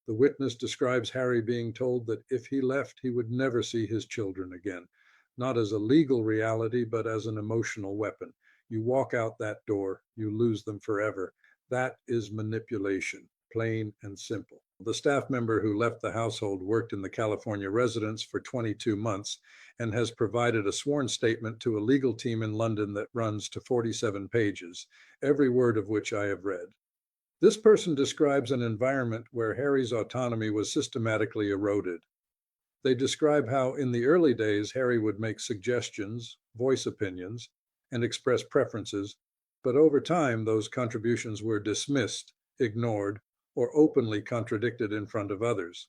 The witness describes Harry being told that if he left, he would never see his children again, not as a legal reality, but as an emotional weapon. You walk out that door, you lose them forever. That is manipulation, plain and simple. The staff member who left the household worked in the California residence for 22 months and has provided a sworn statement to a legal team in London that runs to 47 pages, every word of which I have read. This person describes an environment where Harry's autonomy was systematically eroded. They describe how, in the early days, Harry would make suggestions, voice opinions, and express preferences, but over time, those contributions were dismissed, ignored, or openly contradicted in front of others.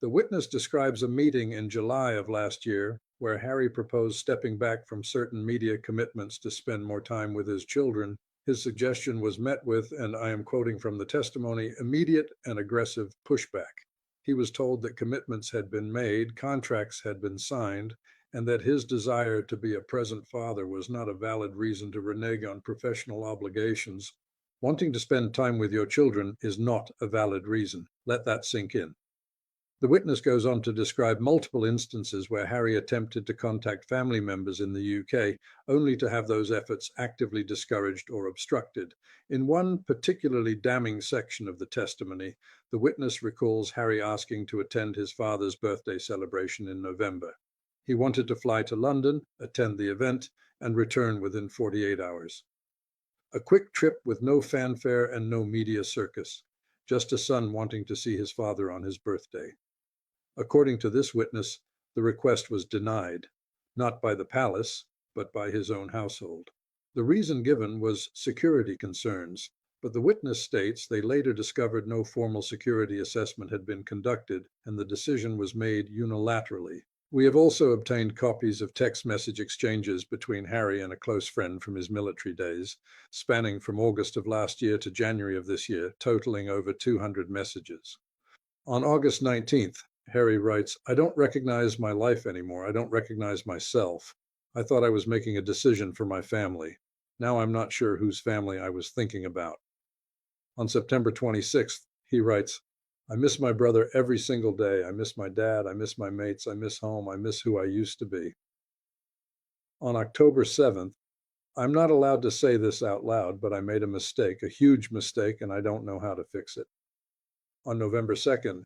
The witness describes a meeting in July of last year where Harry proposed stepping back from certain media commitments to spend more time with his children. His suggestion was met with, and I am quoting from the testimony, immediate and aggressive pushback. He was told that commitments had been made, contracts had been signed, and that his desire to be a present father was not a valid reason to renege on professional obligations. Wanting to spend time with your children is not a valid reason. Let that sink in. The witness goes on to describe multiple instances where Harry attempted to contact family members in the UK, only to have those efforts actively discouraged or obstructed. In one particularly damning section of the testimony, the witness recalls Harry asking to attend his father's birthday celebration in November. He wanted to fly to London, attend the event, and return within 48 hours. A quick trip with no fanfare and no media circus, just a son wanting to see his father on his birthday. According to this witness, the request was denied, not by the palace, but by his own household. The reason given was security concerns, but the witness states they later discovered no formal security assessment had been conducted, and the decision was made unilaterally. We have also obtained copies of text message exchanges between Harry and a close friend from his military days, spanning from August of last year to January of this year, totaling over 200 messages. On August 19th, Harry writes, "I don't recognize my life anymore. I don't recognize myself. I thought I was making a decision for my family. Now I'm not sure whose family I was thinking about." On September 26th, he writes, "I miss my brother every single day. I miss my dad. I miss my mates. I miss home. I miss who I used to be." On October 7th, "I'm not allowed to say this out loud, but I made a mistake, a huge mistake, and I don't know how to fix it." On November 2nd,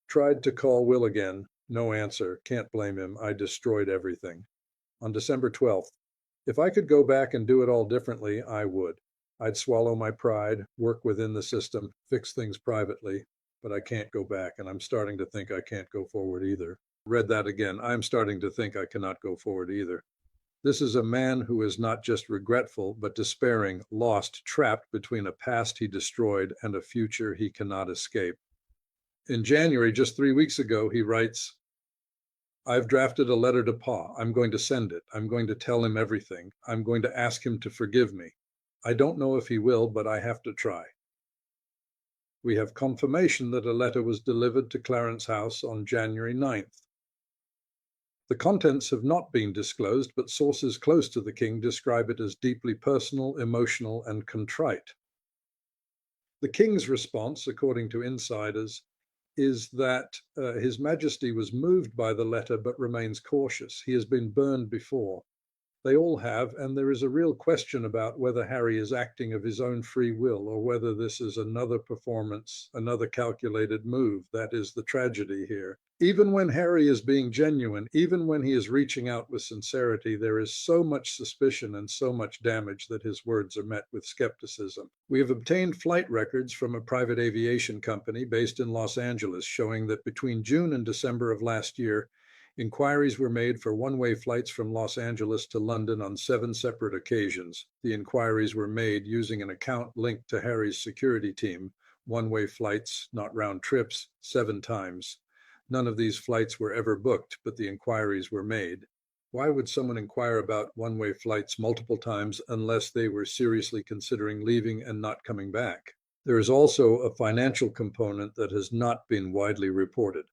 "Tried to call Will again. No answer. Can't blame him. I destroyed everything." On December 12th, "If I could go back and do it all differently, I would. I'd swallow my pride, work within the system, fix things privately, but I can't go back, and I'm starting to think I can't go forward either." Read that again. I'm starting to think I cannot go forward either. This is a man who is not just regretful, but despairing, lost, trapped between a past he destroyed and a future he cannot escape. In January, just 3 weeks ago, he writes, "I've drafted a letter to Pa. I'm going to send it. I'm going to tell him everything. I'm going to ask him to forgive me. I don't know if he will, but I have to try." We have confirmation that a letter was delivered to Clarence House on January 9th. The contents have not been disclosed, but sources close to the king describe it as deeply personal, emotional, and contrite. The king's response, according to insiders, is that His Majesty was moved by the letter but remains cautious. He has been burned before. They all have, and there is a real question about whether Harry is acting of his own free will or whether this is another performance, another calculated move. That is the tragedy here. Even when Harry is being genuine, even when he is reaching out with sincerity, there is so much suspicion and so much damage that his words are met with skepticism. We have obtained flight records from a private aviation company based in Los Angeles showing that between June and December of last year, inquiries were made for one-way flights from Los Angeles to London on 7 separate occasions. The inquiries were made using an account linked to Harry's security team. One-way flights, not round trips, 7 times. None of these flights were ever booked, but the inquiries were made. Why would someone inquire about one-way flights multiple times unless they were seriously considering leaving and not coming back? There is also a financial component that has not been widely reported.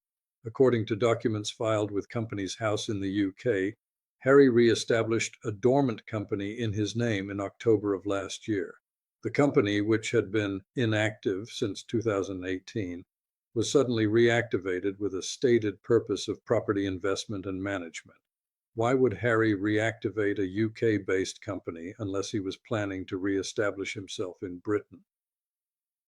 According to documents filed with Companies House in the UK, Harry re-established a dormant company in his name in October of last year. The company, which had been inactive since 2018, was suddenly reactivated with a stated purpose of property investment and management. Why would Harry reactivate a UK-based company unless he was planning to re-establish himself in Britain?